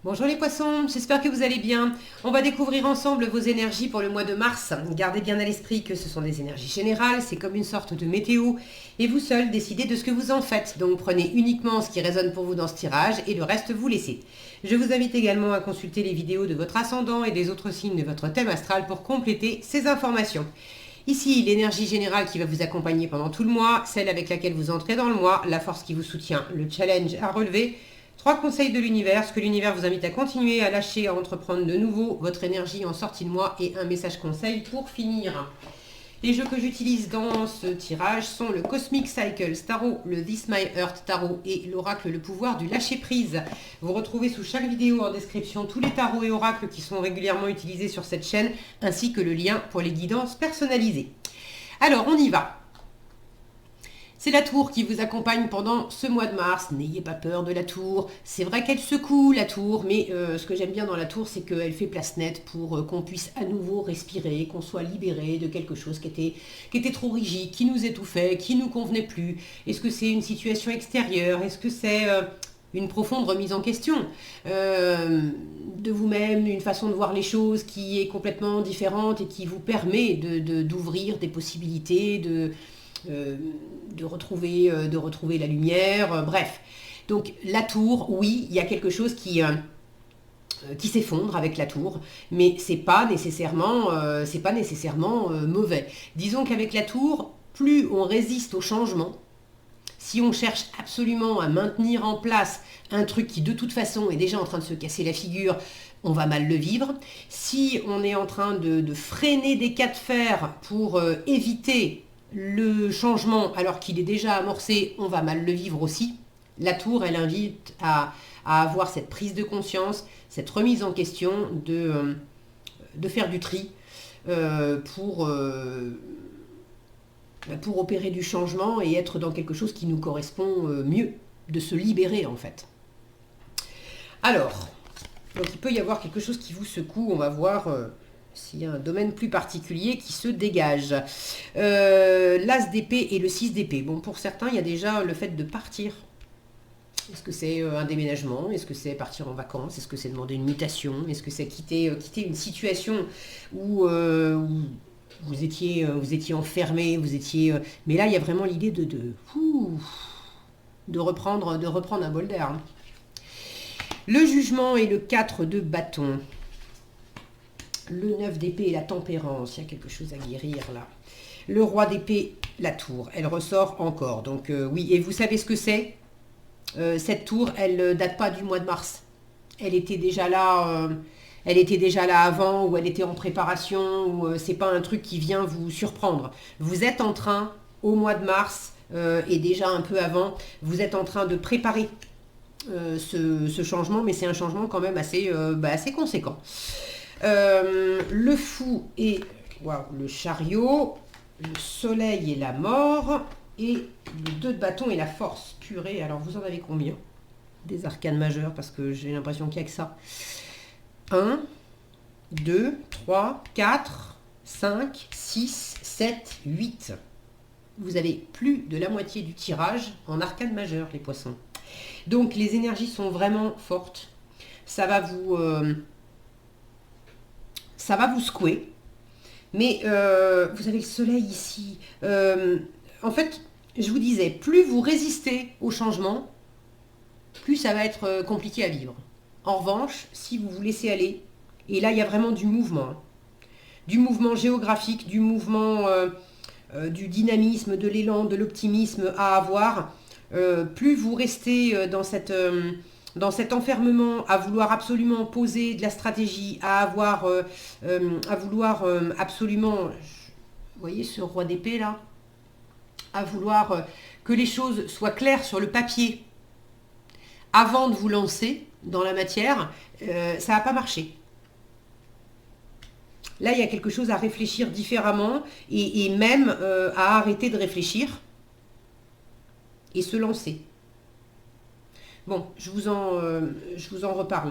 Bonjour les poissons, j'espère que vous allez bien. On va découvrir ensemble vos énergies pour le mois de mars. Gardez bien à l'esprit que ce sont des énergies générales, c'est comme une sorte de météo. Et vous seuls décidez de ce que vous en faites. Donc prenez uniquement ce qui résonne pour vous dans ce tirage et le reste vous laissez. Je vous invite également à consulter les vidéos de votre ascendant et des autres signes de votre thème astral pour compléter ces informations. Ici, l'énergie générale qui va vous accompagner pendant tout le mois, celle avec laquelle vous entrez dans le mois, la force qui vous soutient, le challenge à relever. 3 conseils de l'univers, ce que l'univers vous invite à continuer, à lâcher, à entreprendre de nouveau, votre énergie en sortie de mois et un message conseil pour finir. Les jeux que j'utilise dans ce tirage sont le Cosmic Cycle Tarot, le This My Earth Tarot et l'oracle Le Pouvoir du Lâcher Prise. Vous retrouvez sous chaque vidéo en description tous les tarots et oracles qui sont régulièrement utilisés sur cette chaîne, ainsi que le lien pour les guidances personnalisées. Alors, on y va. C'est la tour qui vous accompagne pendant ce mois de mars. N'ayez pas peur de la tour. C'est vrai qu'elle secoue la tour, mais ce que j'aime bien dans la tour, c'est qu'elle fait place nette pour qu'on puisse à nouveau respirer, qu'on soit libéré de quelque chose qui était trop rigide, qui nous étouffait, qui nous convenait plus. Est-ce que c'est une situation extérieure? Est-ce que c'est une profonde remise en question de vous-même, une façon de voir les choses qui est complètement différente et qui vous permet d'ouvrir des possibilités, de retrouver la lumière, bref. Donc la tour, oui, il y a quelque chose qui s'effondre avec la tour, mais c'est pas nécessairement mauvais. Disons qu'avec la tour, plus on résiste au changement, si on cherche absolument à maintenir en place un truc qui de toute façon est déjà en train de se casser la figure, on va mal le vivre. Si on est en train de freiner des cas de fer pour éviter le changement alors qu'il est déjà amorcé, on va mal le vivre aussi. La tour, elle invite à avoir cette prise de conscience, cette remise en question, de faire du tri pour opérer du changement et être dans quelque chose qui nous correspond mieux, de se libérer en fait. Alors, donc il peut y avoir quelque chose qui vous secoue, on va voir s'il y a un domaine plus particulier qui se dégage. L'As d'épée et le 6 d'épée. Bon, pour certains, il y a déjà le fait de partir. Est-ce que c'est un déménagement? Est-ce que c'est partir en vacances? Est-ce que c'est demander une mutation? Est-ce que c'est quitter une situation où vous étiez enfermé, mais là, il y a vraiment l'idée de reprendre un bol d'air. Hein. Le jugement et le 4 de bâton. Le 9 d'épée et la tempérance, il y a quelque chose à guérir là. Le roi d'épée, la tour, elle ressort encore. Donc oui, et vous savez ce que c'est? Cette tour, elle ne date pas du mois de mars. Elle était déjà là avant, ou elle était en préparation, ou c'est pas un truc qui vient vous surprendre. Vous êtes en train, au mois de mars, et déjà un peu avant, vous êtes en train de préparer ce changement, mais c'est un changement quand même assez conséquent. Le fou et le chariot, le soleil et la mort, et le 2 de bâton et la force. Purée, alors vous en avez combien? Des arcanes majeures, parce que j'ai l'impression qu'il n'y a que ça. 1, 2, 3, 4, 5, 6, 7, 8. Vous avez plus de la moitié du tirage en arcane majeure, les poissons. Donc les énergies sont vraiment fortes. Ça va vous secouer. Mais vous avez le soleil ici. En fait, je vous disais, plus vous résistez au changement, plus ça va être compliqué à vivre. En revanche, si vous vous laissez aller, et là il y a vraiment du mouvement, hein, du mouvement géographique, du mouvement, du dynamisme, de l'élan, de l'optimisme à avoir, plus vous restez dans cet enfermement, à vouloir absolument poser de la stratégie, à vouloir absolument, vous voyez ce roi d'épée là, à vouloir que les choses soient claires sur le papier avant de vous lancer dans la matière, ça va pas marcher. Là, il y a quelque chose à réfléchir différemment et même à arrêter de réfléchir et se lancer. Bon, je vous en reparle.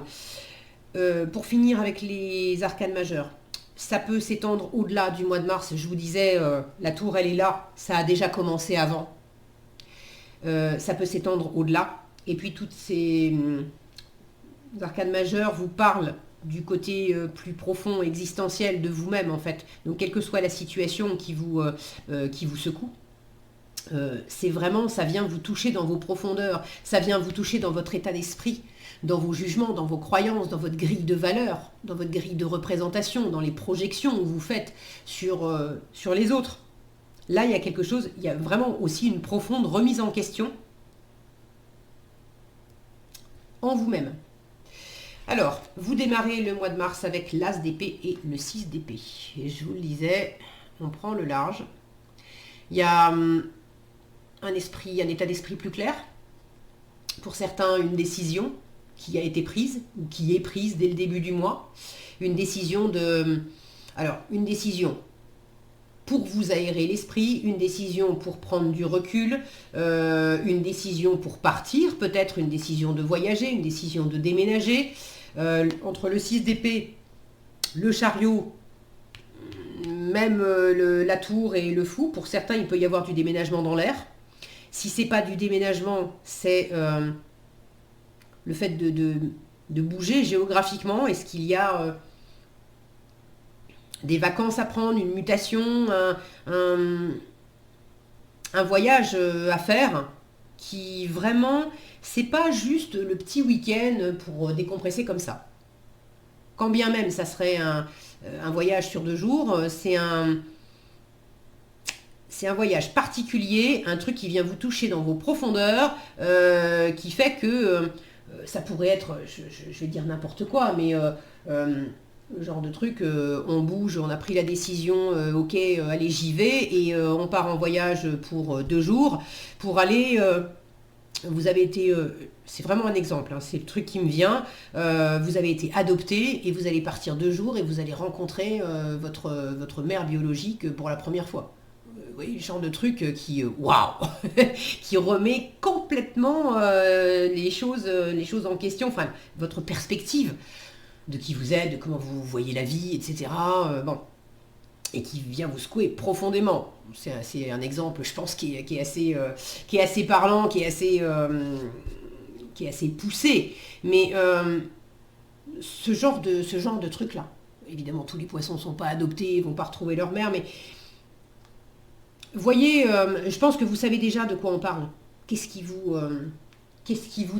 Pour finir avec les arcanes majeures, ça peut s'étendre au-delà du mois de mars. Je vous disais, la tour, elle est là. Ça a déjà commencé avant. Ça peut s'étendre au-delà. Et puis toutes ces arcanes majeures vous parlent du côté plus profond, existentiel de vous-même en fait. Donc quelle que soit la situation qui vous secoue, c'est vraiment, ça vient vous toucher dans vos profondeurs, ça vient vous toucher dans votre état d'esprit, dans vos jugements, dans vos croyances, dans votre grille de valeurs, dans votre grille de représentation, dans les projections que vous faites sur les autres. Là, il y a quelque chose, il y a vraiment aussi une profonde remise en question en vous-même. Alors, vous démarrez le mois de mars avec l'As d'épée et le 6 d'épée. Et je vous le disais, on prend le large. Il y a un état d'esprit plus clair. Pour certains, une décision qui a été prise, ou qui est prise dès le début du mois. Une décision pour vous aérer l'esprit, une décision pour prendre du recul, une décision pour partir, peut-être une décision de voyager, une décision de déménager. Entre le 6 d'épée, le chariot, même la tour et le fou, pour certains il peut y avoir du déménagement dans l'air. Si c'est pas du déménagement, c'est le fait de bouger géographiquement. Est-ce qu'il y a des vacances à prendre, une mutation, un voyage à faire qui vraiment, c'est pas juste le petit week-end pour décompresser comme ça. Quand bien même ça serait un voyage sur 2 jours, c'est un voyage particulier, un truc qui vient vous toucher dans vos profondeurs, qui fait que ça pourrait être, je vais dire n'importe quoi, mais le genre de truc, on bouge, on a pris la décision, ok, allez j'y vais, et on part en voyage pour 2 jours, pour aller, vous avez été, c'est vraiment un exemple, hein, c'est le truc qui me vient, vous avez été adopté, et vous allez partir 2 jours, et vous allez rencontrer votre mère biologique pour la première fois. Vous voyez, le genre de truc qui, waouh, qui remet complètement les choses en question, enfin, votre perspective de qui vous êtes, de comment vous voyez la vie, etc. Bon, et qui vient vous secouer profondément. C'est un exemple, je pense, qui est assez parlant, qui est assez poussé. Mais ce genre de truc-là, évidemment, tous les poissons ne sont pas adoptés, ne vont pas retrouver leur mère, mais voyez, je pense que vous savez déjà de quoi on parle. Qu'est-ce qui vous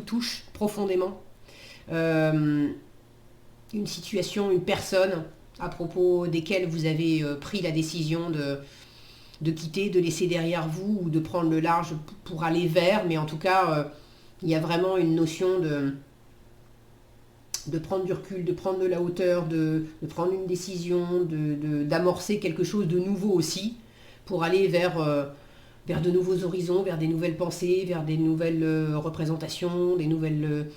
touche profondément, une situation, une personne à propos desquelles vous avez pris la décision de quitter, de laisser derrière vous ou de prendre le large pour aller vers, mais en tout cas, il y a vraiment une notion de prendre du recul, de prendre de la hauteur, de prendre une décision, d'amorcer quelque chose de nouveau aussi, pour aller vers de nouveaux horizons, vers des nouvelles pensées, vers des nouvelles représentations, des nouvelles...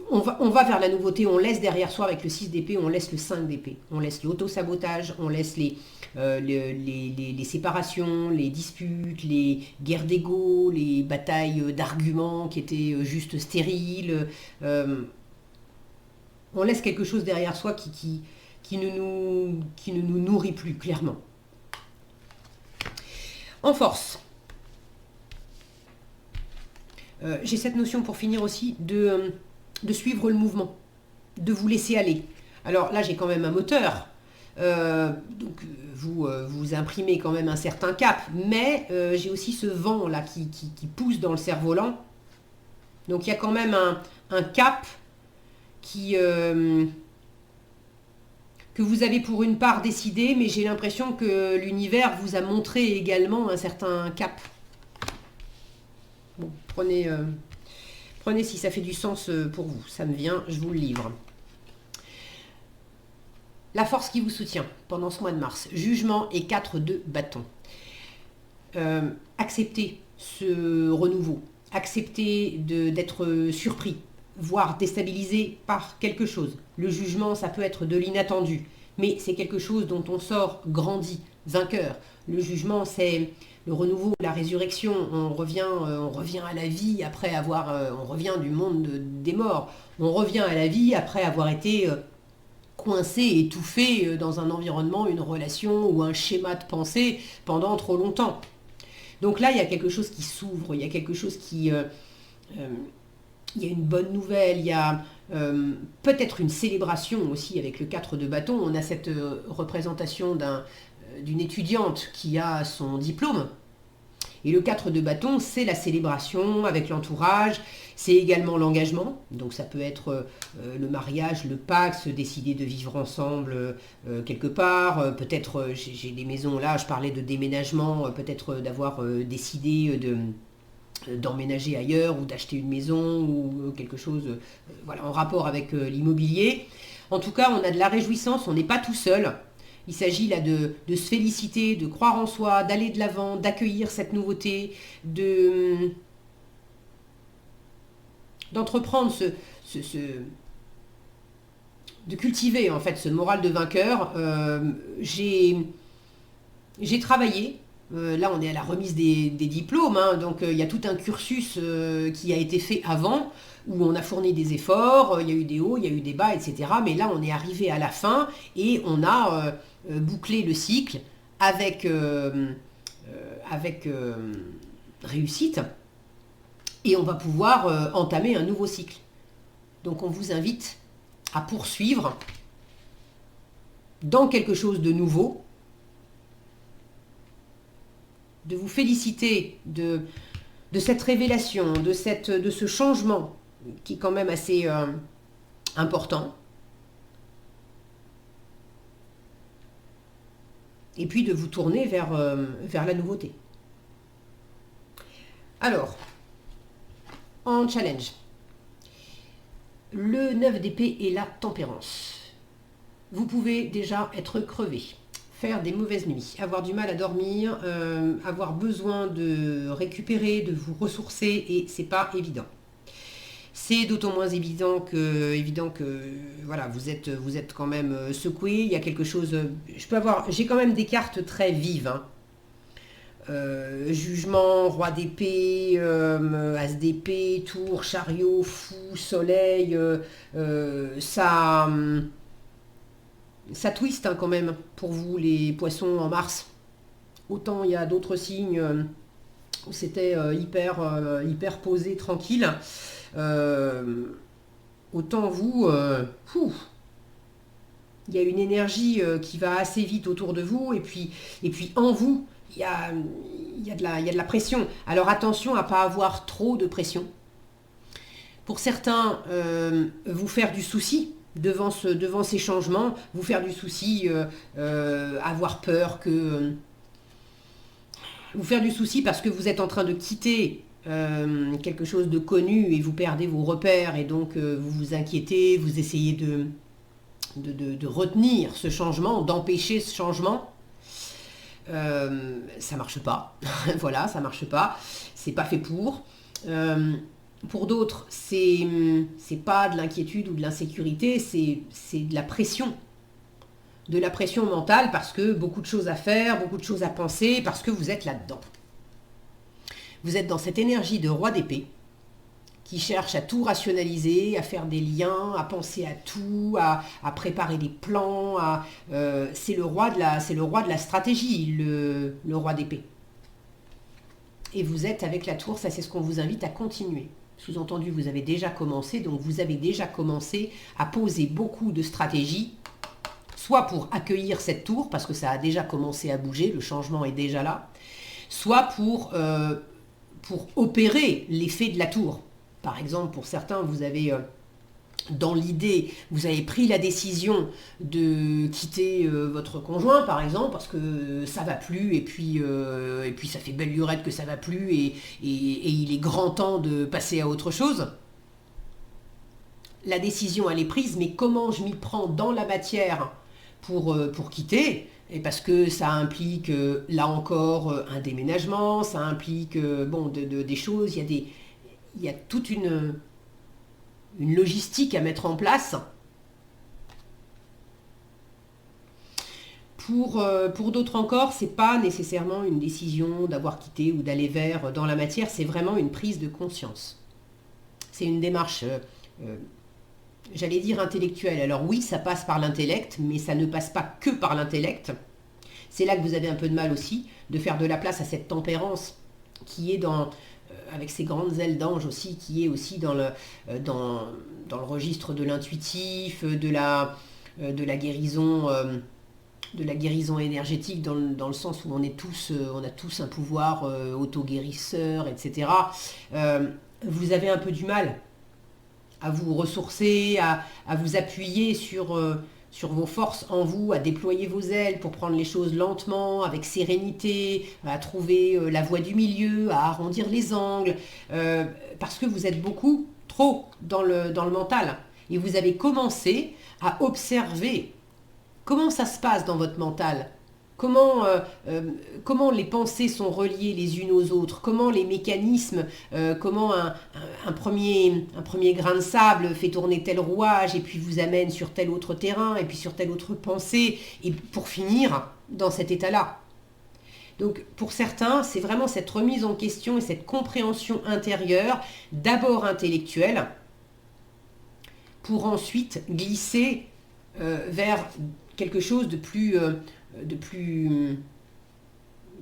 On va vers la nouveauté, on laisse derrière soi avec le 6 d'épée, on laisse le 5 d'épée. On laisse l'auto-sabotage, on laisse les séparations, les disputes, les guerres d'ego, les batailles d'arguments qui étaient juste stériles. On laisse quelque chose derrière soi qui ne nous nourrit plus, clairement. En force, j'ai cette notion pour finir aussi de suivre le mouvement, de vous laisser aller. Alors là, j'ai quand même un moteur, donc vous imprimez quand même un certain cap, mais j'ai aussi ce vent là qui pousse dans le cerf-volant. Donc il y a quand même un cap que vous avez pour une part décidé, mais j'ai l'impression que l'univers vous a montré également un certain cap. Bon, prenez si ça fait du sens pour vous, ça me vient, je vous le livre. La force qui vous soutient pendant ce mois de mars, jugement et 4 de bâton. Acceptez ce renouveau, acceptez d'être surpris, voire déstabilisé par quelque chose. Le jugement, ça peut être de l'inattendu, mais c'est quelque chose dont on sort grandi, vainqueur. Le jugement, c'est le renouveau, la résurrection. On revient à la vie après on revient du monde des morts. On revient à la vie après avoir été coincé, étouffé dans un environnement, une relation ou un schéma de pensée pendant trop longtemps. Donc là, il y a quelque chose qui s'ouvre, il y a quelque chose qui il y a une bonne nouvelle, il y a peut-être une célébration aussi avec le 4 de bâton. On a cette représentation d'une étudiante qui a son diplôme. Et le 4 de bâton, c'est la célébration avec l'entourage, c'est également l'engagement. Donc ça peut être le mariage, le pacte, se décider de vivre ensemble quelque part. Peut-être, j'ai des maisons là, je parlais de déménagement, peut-être d'avoir décidé d'emménager ailleurs ou d'acheter une maison ou quelque chose voilà, en rapport avec l'immobilier. En tout cas, on a de la réjouissance, on n'est pas tout seul. Il s'agit là de se féliciter, de croire en soi, d'aller de l'avant, d'accueillir cette nouveauté, d'entreprendre de cultiver en fait ce moral de vainqueur. J'ai travaillé. Là, on est à la remise des diplômes, hein, donc il y a tout un cursus qui a été fait avant, où on a fourni des efforts, il y a eu des hauts, il y a eu des bas, etc. Mais là, on est arrivé à la fin et on a bouclé le cycle avec réussite, et on va pouvoir entamer un nouveau cycle. Donc on vous invite à poursuivre dans quelque chose de nouveau, de vous féliciter de cette révélation, de ce changement qui est quand même assez important. Et puis de vous tourner vers la nouveauté. Alors, en challenge, le 9 d'épée est la tempérance. Vous pouvez déjà être crevé, faire des mauvaises nuits, avoir du mal à dormir, avoir besoin de récupérer, de vous ressourcer, et c'est pas évident. C'est d'autant moins évident que voilà, vous êtes quand même secoué. Il y a quelque chose. J'ai quand même des cartes très vives. Hein. Jugement, roi d'épée, as d'épée, tour, chariot, fou, soleil. Ça twist hein, quand même pour vous les poissons en mars. Autant il y a d'autres signes où c'était hyper posé, tranquille. Autant vous, il y a une énergie qui va assez vite autour de vous, et puis en vous, il y a de la pression. Alors attention à ne pas avoir trop de pression. Pour certains, vous faire du souci devant ces changements, vous faire du souci, avoir peur que... vous faire du souci parce que vous êtes en train de quitter quelque chose de connu et vous perdez vos repères, et donc vous vous inquiétez, vous essayez de retenir ce changement, d'empêcher ce changement. Ça marche pas. Voilà, ça marche pas. C'est pas fait pour. Pour d'autres, c'est pas de l'inquiétude ou de l'insécurité, c'est de la pression. De la pression mentale, parce que beaucoup de choses à faire, beaucoup de choses à penser, parce que vous êtes là-dedans. Vous êtes dans cette énergie de roi d'épée qui cherche à tout rationaliser, à faire des liens, à penser à tout, à préparer des plans. C'est le roi de la stratégie, le roi d'épée. Et vous êtes avec la tour, ça c'est ce qu'on vous invite à continuer. Sous-entendu, vous avez déjà commencé, donc vous avez déjà commencé à poser beaucoup de stratégies, soit pour accueillir cette tour, parce que ça a déjà commencé à bouger, le changement est déjà là, soit pour opérer l'effet de la tour. Par exemple, pour certains, vous avez, dans l'idée, vous avez pris la décision de quitter votre conjoint, par exemple, parce que ça va plus, et puis ça fait belle lurette que ça va plus, et il est grand temps de passer à autre chose. La décision, elle est prise, mais comment je m'y prends dans la matière pour quitter ? Et parce que ça implique, là encore, un déménagement, ça implique des choses, il y a toute une logistique à mettre en place. Pour d'autres encore, c'est pas nécessairement une décision d'avoir quitté ou d'aller vers dans la matière, c'est vraiment une prise de conscience. C'est une démarche, j'allais dire intellectuelle. Alors oui, ça passe par l'intellect, mais ça ne passe pas que par l'intellect. C'est là que vous avez un peu de mal aussi, de faire de la place à cette tempérance qui est dans avec ses grandes ailes d'ange aussi, qui est aussi dans le registre de l'intuitif, de la guérison. De la guérison énergétique dans le sens où on a tous un pouvoir auto-guérisseur, etc. Vous avez un peu du mal à vous ressourcer, à vous appuyer sur vos forces en vous, à déployer vos ailes pour prendre les choses lentement, avec sérénité, à trouver la voie du milieu, à arrondir les angles, parce que vous êtes beaucoup trop dans le mental. Et vous avez commencé à observer comment ça se passe dans votre mental. Comment les pensées sont reliées les unes aux autres, comment les mécanismes, comment un premier grain de sable fait tourner tel rouage et puis vous amène sur tel autre terrain et puis sur telle autre pensée et pour finir dans cet état-là. Donc pour certains, c'est vraiment cette remise en question et cette compréhension intérieure, d'abord intellectuelle, pour ensuite glisser vers quelque chose de plus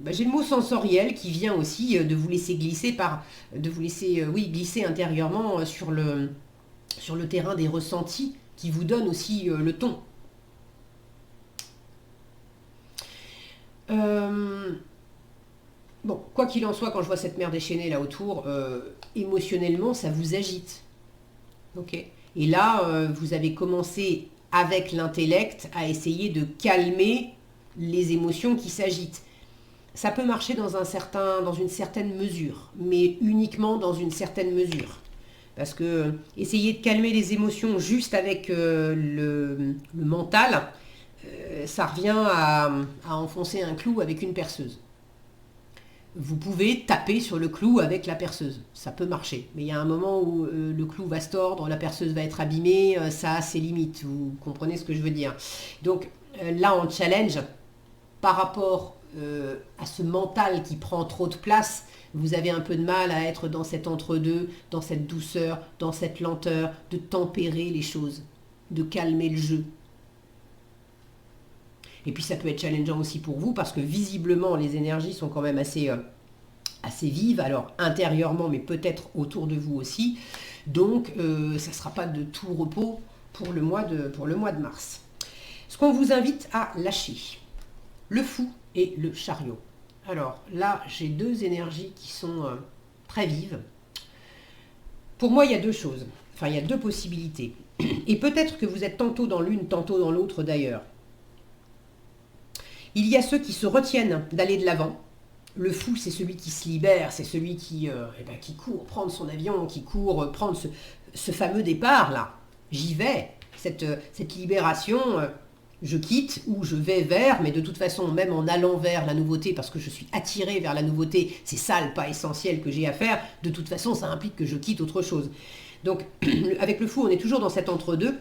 j'ai le mot sensoriel qui vient aussi de vous laisser glisser glisser intérieurement sur le terrain des ressentis qui vous donne aussi le ton. Bon, quoi qu'il en soit, quand je vois cette mer déchaînée là autour, émotionnellement, ça vous agite. Ok. Et là, vous avez commencé avec l'intellect à essayer de calmer les émotions qui s'agitent. Ça peut marcher dans une certaine mesure, mais uniquement dans une certaine mesure. Parce que essayer de calmer les émotions juste avec le mental, ça revient à enfoncer un clou avec une perceuse. Vous pouvez taper sur le clou avec la perceuse, ça peut marcher. Mais il y a un moment où le clou va se tordre, la perceuse va être abîmée, ça a ses limites, vous comprenez ce que je veux dire. Donc là, en challenge, par rapport à ce mental qui prend trop de place, vous avez un peu de mal à être dans cet entre-deux, dans cette douceur, dans cette lenteur, de tempérer les choses, de calmer le jeu. Et puis ça peut être challengeant aussi pour vous parce que visiblement les énergies sont quand même assez vives, alors intérieurement mais peut-être autour de vous aussi. Donc ça ne sera pas de tout repos pour le mois de mars. Ce qu'on vous invite à lâcher, le fou et le chariot. Alors là, j'ai deux énergies qui sont très vives. Pour moi, il y a deux choses, enfin il y a deux possibilités. Et peut-être que vous êtes tantôt dans l'une, tantôt dans l'autre d'ailleurs. Il y a ceux qui se retiennent d'aller de l'avant. Le fou, c'est celui qui se libère, c'est celui qui court prendre son avion, qui court prendre ce fameux départ-là. J'y vais, cette libération, je quitte ou je vais vers, mais de toute façon, même en allant vers la nouveauté, parce que je suis attirée vers la nouveauté, c'est ça le pas essentiel que j'ai à faire, de toute façon, ça implique que je quitte autre chose. Donc, avec le fou, on est toujours dans cet entre-deux,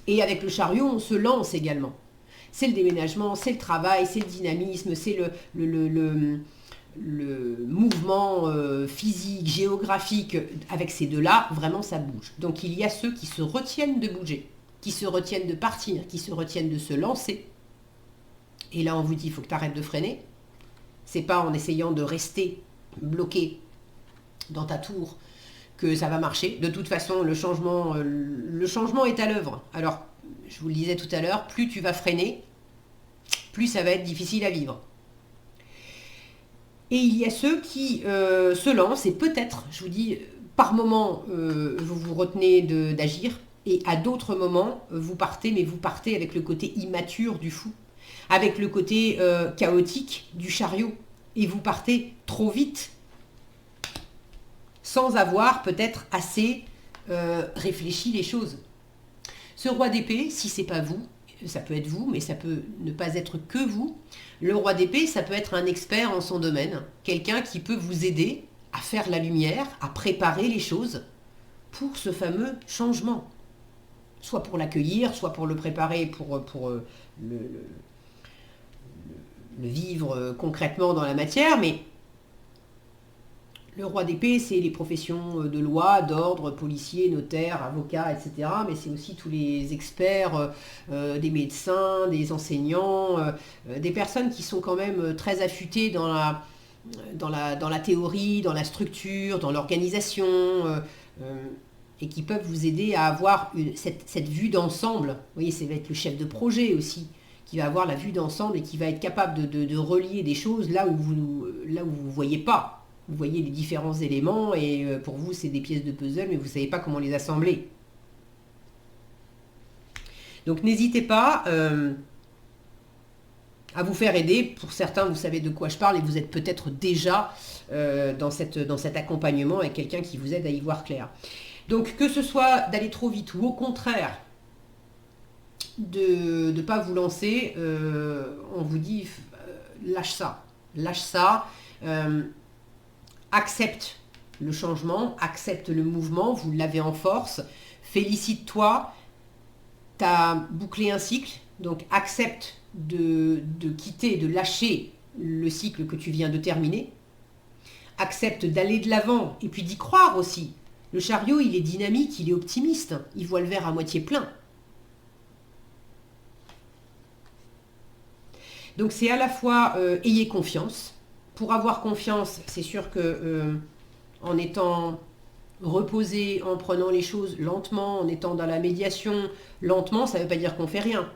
et avec le chariot, on se lance également. C'est le déménagement, c'est le travail, c'est le dynamisme, c'est le mouvement physique, géographique. Avec ces deux-là, vraiment, ça bouge. Donc, il y a ceux qui se retiennent de bouger, qui se retiennent de partir, qui se retiennent de se lancer. Et là, on vous dit, il faut que tu arrêtes de freiner. C'est pas en essayant de rester bloqué dans ta tour que ça va marcher. De toute façon, le changement est à l'œuvre. Alors, je vous le disais tout à l'heure, plus tu vas freiner, plus ça va être difficile à vivre. Et il y a ceux qui se lancent, et peut-être, je vous dis, par moment, vous vous retenez d'agir, et à d'autres moments, vous partez, mais vous partez avec le côté immature du fou, avec le côté chaotique du chariot, et vous partez trop vite, sans avoir peut-être assez réfléchi les choses. Ce roi d'épée, si c'est pas vous, ça peut être vous, mais ça peut ne pas être que vous. Le roi d'épée, ça peut être un expert en son domaine, quelqu'un qui peut vous aider à faire la lumière, à préparer les choses pour ce fameux changement. Soit pour l'accueillir, soit pour le préparer, pour le vivre concrètement dans la matière, mais le roi d'épée, c'est les professions de loi, d'ordre, policiers, notaires, avocats, etc. Mais c'est aussi tous les experts, des médecins, des enseignants, des personnes qui sont quand même très affûtées dans dans la théorie, dans la structure, dans l'organisation, et qui peuvent vous aider à avoir cette vue d'ensemble. Vous voyez, ça va être le chef de projet aussi, qui va avoir la vue d'ensemble et qui va être capable de relier des choses là où vous voyez pas. Vous voyez les différents éléments et pour vous, c'est des pièces de puzzle, mais vous ne savez pas comment les assembler. Donc n'hésitez pas à vous faire aider. Pour certains, vous savez de quoi je parle et vous êtes peut-être déjà dans cet accompagnement avec quelqu'un qui vous aide à y voir clair. Donc que ce soit d'aller trop vite ou au contraire de ne pas vous lancer, on vous dit lâche ça, accepte le changement, accepte le mouvement, vous l'avez en force, félicite-toi, tu as bouclé un cycle, donc accepte de quitter, de lâcher le cycle que tu viens de terminer, accepte d'aller de l'avant et puis d'y croire aussi. Le chariot, il est dynamique, il est optimiste, il voit le verre à moitié plein. Donc c'est à la fois ayez confiance. Pour avoir confiance, c'est sûr que en étant reposé, en prenant les choses lentement, en étant dans la médiation lentement, ça ne veut pas dire qu'on fait rien.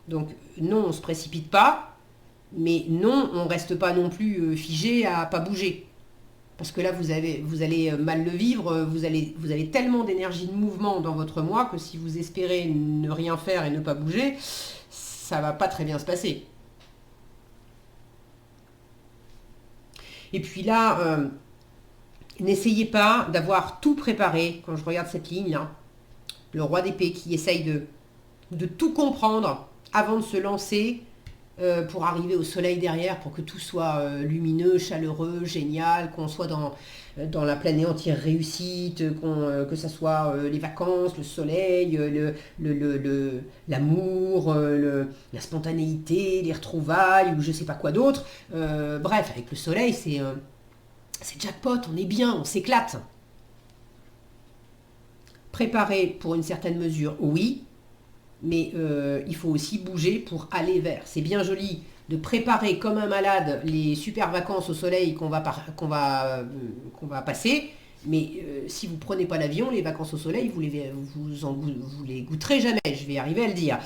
Donc non, on ne se précipite pas, mais non, on ne reste pas non plus figé à pas bouger. Parce que là, vous allez mal le vivre, vous avez tellement d'énergie de mouvement dans votre moi que si vous espérez ne rien faire et ne pas bouger, ça ne va pas très bien se passer. Et puis là, n'essayez pas d'avoir tout préparé. Quand je regarde cette ligne, hein, le roi d'épée qui essaye de tout comprendre avant de se lancer pour arriver au soleil derrière, pour que tout soit lumineux, chaleureux, génial, qu'on soit dans la pleine et entière réussite, que ça soit les vacances, le soleil, l'amour, la spontanéité, les retrouvailles, ou je sais pas quoi d'autre. Bref, avec le soleil, c'est jackpot, on est bien, on s'éclate. Préparer pour une certaine mesure, oui, mais il faut aussi bouger pour aller vers. C'est bien joli de préparer comme un malade les super vacances au soleil qu'on va passer, mais si vous prenez pas l'avion, les vacances au soleil, vous les goûterez jamais, je vais arriver à le dire.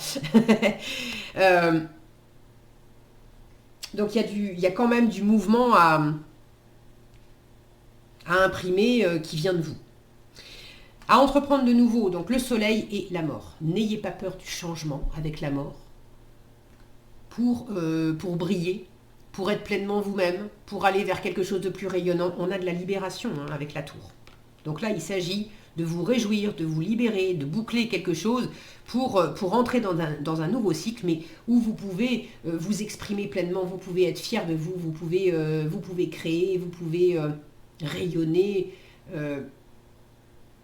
Donc il y a quand même du mouvement à imprimer qui vient de vous. À entreprendre de nouveau, donc le soleil et la mort. N'ayez pas peur du changement avec la mort. Pour briller, pour être pleinement vous-même, pour aller vers quelque chose de plus rayonnant. On a de la libération avec la tour. Donc là, il s'agit de vous réjouir, de vous libérer, de boucler quelque chose pour entrer dans un nouveau cycle, mais où vous pouvez vous exprimer pleinement, vous pouvez être fier de vous, vous pouvez créer, vous pouvez rayonner.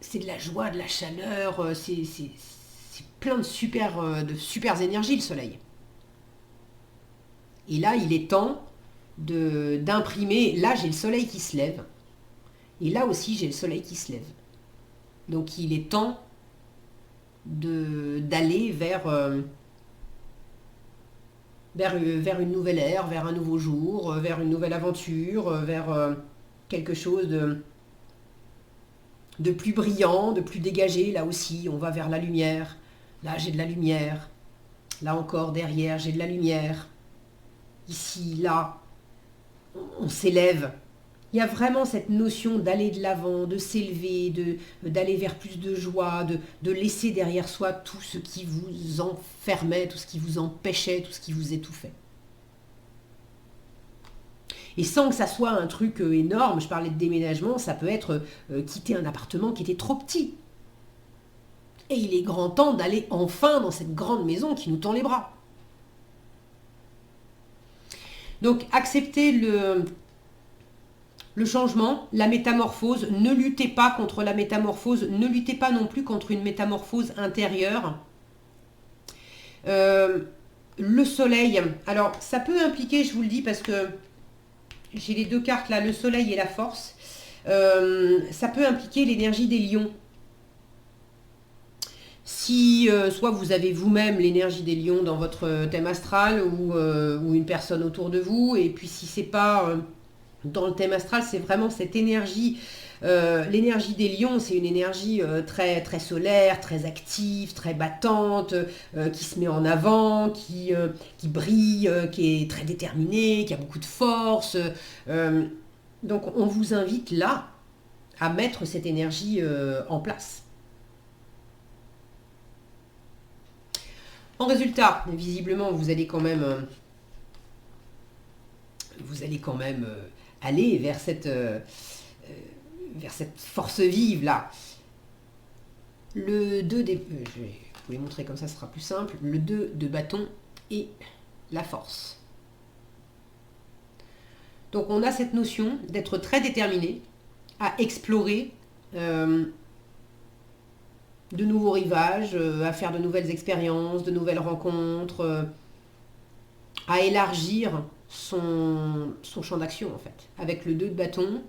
C'est de la joie, de la chaleur, c'est plein de super énergies le soleil. Et là, il est temps d'imprimer. Là, j'ai le soleil qui se lève. Et là aussi, j'ai le soleil qui se lève. Donc, il est temps d'aller vers une nouvelle ère, vers un nouveau jour, vers une nouvelle aventure, vers quelque chose de plus brillant, de plus dégagé. Là aussi, on va vers la lumière. Là, j'ai de la lumière. Là encore, derrière, j'ai de la lumière. Ici, là, on s'élève. Il y a vraiment cette notion d'aller de l'avant, de s'élever, d'aller vers plus de joie, de laisser derrière soi tout ce qui vous enfermait, tout ce qui vous empêchait, tout ce qui vous étouffait. Et sans que ça soit un truc énorme, je parlais de déménagement, ça peut être quitter un appartement qui était trop petit. Et il est grand temps d'aller enfin dans cette grande maison qui nous tend les bras. Donc acceptez le changement, la métamorphose, ne luttez pas contre la métamorphose, ne luttez pas non plus contre une métamorphose intérieure. Le soleil, alors ça peut impliquer, je vous le dis parce que j'ai les deux cartes là, le soleil et la force, ça peut impliquer l'énergie des lions. Si soit vous avez vous-même l'énergie des lions dans votre thème astral ou une personne autour de vous, et puis si c'est pas dans le thème astral, c'est vraiment cette énergie. L'énergie des lions, c'est une énergie très, très solaire, très active, très battante, qui se met en avant, qui brille, qui est très déterminée, qui a beaucoup de force. Donc on vous invite là à mettre cette énergie en place. En résultat, visiblement, vous allez quand même aller vers cette force vive là. Le 2 des... je vais vous les montrer comme ça, ce sera plus simple. Le 2 de bâton et la force. Donc on a cette notion d'être très déterminé à explorer de nouveaux rivages, à faire de nouvelles expériences, de nouvelles rencontres, à élargir son champ d'action en fait. Avec le 2 de bâton,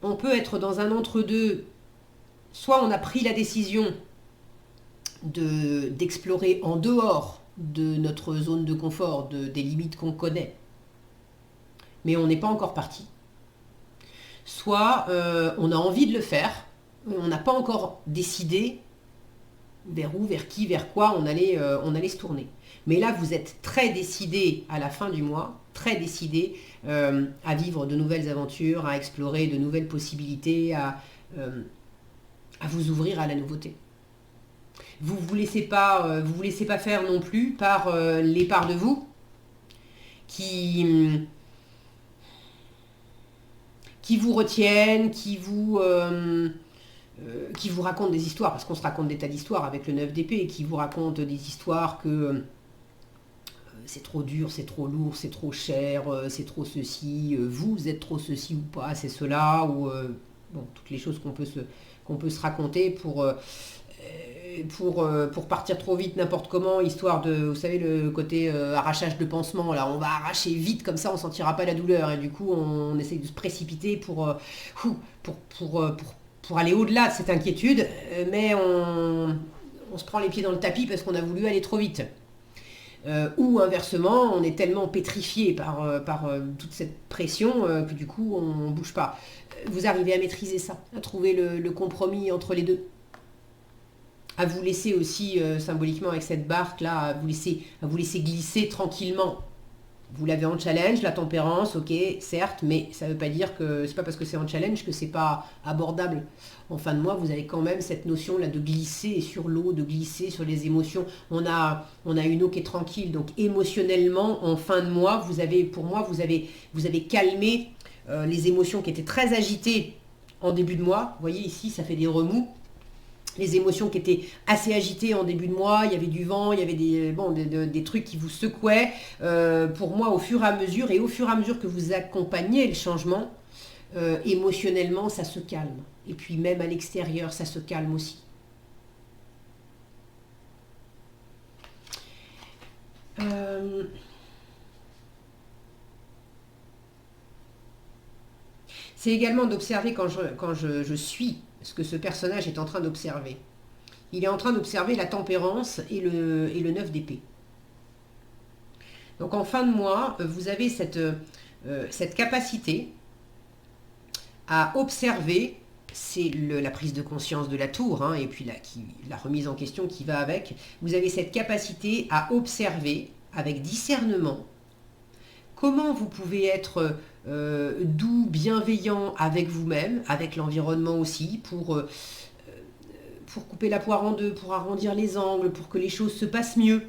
on peut être dans un entre-deux. Soit on a pris la décision d'explorer en dehors de notre zone de confort, des limites qu'on connaît, mais on n'est pas encore parti. Soit on a envie de le faire, on n'a pas encore décidé vers où, vers qui, vers quoi on allait se tourner. Mais là, vous êtes très décidé à la fin du mois, très décidé à vivre de nouvelles aventures, à explorer de nouvelles possibilités, à vous ouvrir à la nouveauté. Vous ne vous laissez pas faire non plus par les parts de vous qui vous retiennent, qui vous racontent des histoires, parce qu'on se raconte des tas d'histoires avec le 9 d'épée, qui vous racontent des histoires que c'est trop dur, c'est trop lourd, c'est trop cher, c'est trop ceci, vous êtes trop ceci ou pas, c'est cela, ou toutes les choses qu'on peut se raconter pour partir trop vite n'importe comment, histoire de, vous savez, le côté arrachage de pansement, là, on va arracher vite comme ça, on sentira pas la douleur, et du coup on essaye de se précipiter pour aller au-delà de cette inquiétude, mais on se prend les pieds dans le tapis parce qu'on a voulu aller trop vite. Ou inversement, on est tellement pétrifié par toute cette pression que du coup on ne bouge pas. Vous arrivez à maîtriser ça, à trouver le compromis entre les deux. À vous laisser aussi, symboliquement avec cette barque là, à vous laisser glisser tranquillement. Vous l'avez en challenge, la tempérance, ok, certes, mais ça ne veut pas dire que c'est pas parce que c'est en challenge que c'est pas abordable. En fin de mois, vous avez quand même cette notion là de glisser sur l'eau, de glisser sur les émotions. On a une eau qui est tranquille, donc émotionnellement, en fin de mois, vous avez calmé les émotions qui étaient très agitées en début de mois. Vous voyez ici, ça fait des remous. Les émotions qui étaient assez agitées en début de mois, il y avait du vent, il y avait des trucs qui vous secouaient. Pour moi, au fur et à mesure que vous accompagnez le changement, émotionnellement, ça se calme. Et puis même à l'extérieur, ça se calme aussi. C'est également d'observer quand je suis ce que ce personnage est en train d'observer. Il est en train d'observer la tempérance et le 9 d'épée. Donc en fin de mois, vous avez cette capacité à observer, c'est la prise de conscience de la tour, hein, et puis la remise en question qui va avec. Vous avez cette capacité à observer avec discernement comment vous pouvez être doux, bienveillant avec vous-même, avec l'environnement aussi, pour couper la poire en deux, pour arrondir les angles, pour que les choses se passent mieux.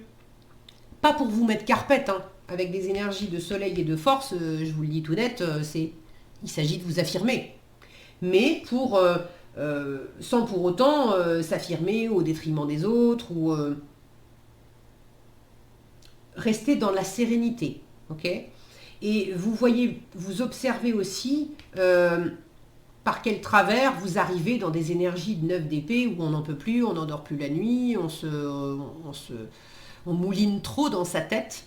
Pas pour vous mettre carpette, hein, avec des énergies de soleil et de force, je vous le dis tout net, il s'agit de vous affirmer. Mais sans pour autant s'affirmer au détriment des autres, ou rester dans la sérénité, ok ? Et vous observez aussi par quel travers vous arrivez dans des énergies de 9 d'épée où on n'en peut plus, on n'endort plus la nuit, on mouline trop dans sa tête,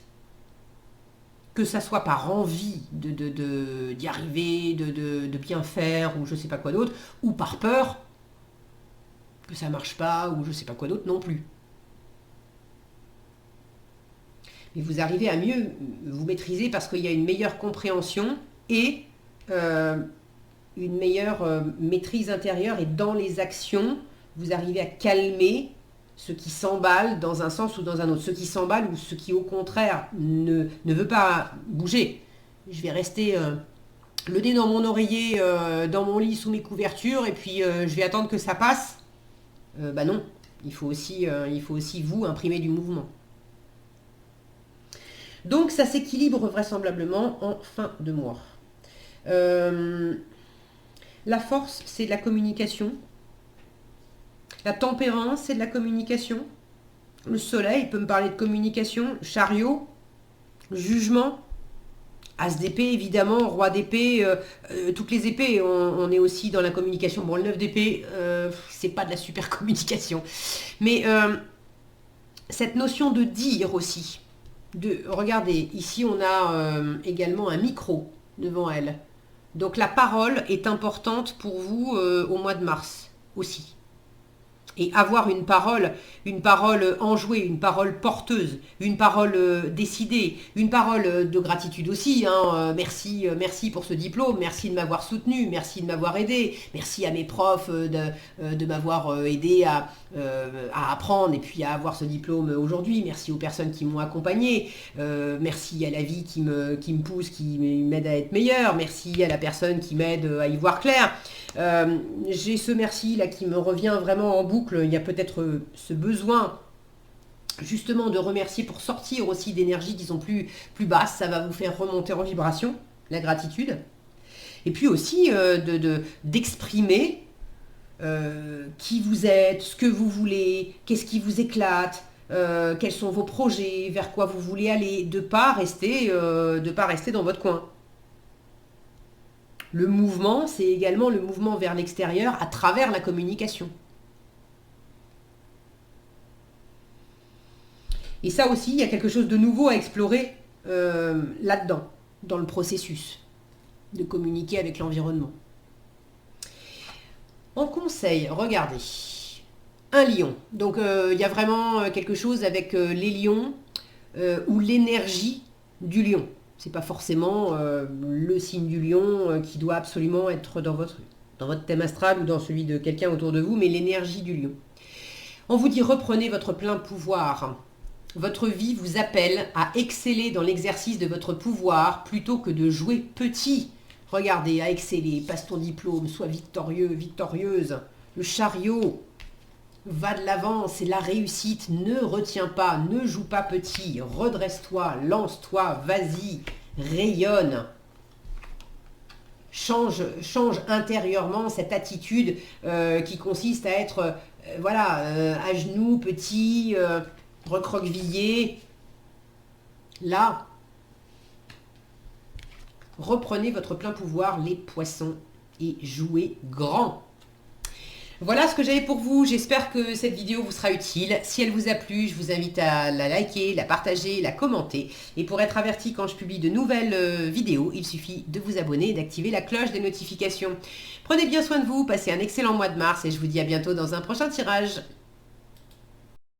que ça soit par envie d'y arriver, de bien faire, ou je ne sais pas quoi d'autre, ou par peur que ça ne marche pas, ou je ne sais pas quoi d'autre non plus. Mais vous arrivez à mieux vous maîtriser parce qu'il y a une meilleure compréhension et une meilleure maîtrise intérieure. Et dans les actions, vous arrivez à calmer ce qui s'emballe dans un sens ou dans un autre. Ce qui s'emballe ou ce qui au contraire ne veut pas bouger. Je vais rester le nez dans mon oreiller, dans mon lit, sous mes couvertures, et puis je vais attendre que ça passe. Bah non, il faut aussi vous imprimer du mouvement. Donc ça s'équilibre vraisemblablement en fin de mois. La force, c'est de la communication. La tempérance, c'est de la communication. Le soleil peut me parler de communication. Chariot, jugement, as d'épée, évidemment, roi d'épée, toutes les épées, on est aussi dans la communication. Bon, le 9 d'épée, c'est pas de la super communication. Mais cette notion de dire aussi. Regardez, ici on a également un micro devant elle. Donc la parole est importante pour vous au mois de mars aussi. Et avoir une parole enjouée, une parole porteuse, une parole décidée, une parole de gratitude aussi. Merci pour ce diplôme, merci de m'avoir soutenu, merci de m'avoir aidé, merci à mes profs de m'avoir aidé à apprendre et puis à avoir ce diplôme aujourd'hui. Merci aux personnes qui m'ont accompagné, merci à la vie qui me pousse, qui m'aide à être meilleure, merci à la personne qui m'aide à y voir clair. J'ai ce merci là qui me revient vraiment en boucle. Il y a peut-être ce besoin justement de remercier pour sortir aussi d'énergies qui sont plus basses. Ça va vous faire remonter en vibration, la gratitude. Et puis aussi d'exprimer qui vous êtes, ce que vous voulez, qu'est-ce qui vous éclate, quels sont vos projets, vers quoi vous voulez aller, de pas rester dans votre coin. Le mouvement, c'est également le mouvement vers l'extérieur à travers la communication. Et ça aussi, il y a quelque chose de nouveau à explorer là-dedans, dans le processus de communiquer avec l'environnement. En conseil, regardez, un lion. Donc il y a vraiment quelque chose avec les lions ou l'énergie du lion. C'est pas forcément le signe du lion qui doit absolument être dans votre thème astral ou dans celui de quelqu'un autour de vous, mais l'énergie du lion. On vous dit reprenez votre plein pouvoir. Votre vie vous appelle à exceller dans l'exercice de votre pouvoir plutôt que de jouer petit. Regardez, à exceller, passe ton diplôme, sois victorieux, victorieuse. Le chariot va de l'avant, c'est la réussite. Ne retiens pas, ne joue pas petit. Redresse-toi, lance-toi, vas-y, rayonne. Change intérieurement cette attitude qui consiste à être à genoux, petit, recroquevillé. Là, reprenez votre plein pouvoir, les poissons, et jouez grand. Voilà ce que j'avais pour vous. J'espère que cette vidéo vous sera utile. Si elle vous a plu, je vous invite à la liker, la partager, la commenter. Et pour être averti quand je publie de nouvelles vidéos, il suffit de vous abonner et d'activer la cloche des notifications. Prenez bien soin de vous, passez un excellent mois de mars et je vous dis à bientôt dans un prochain tirage.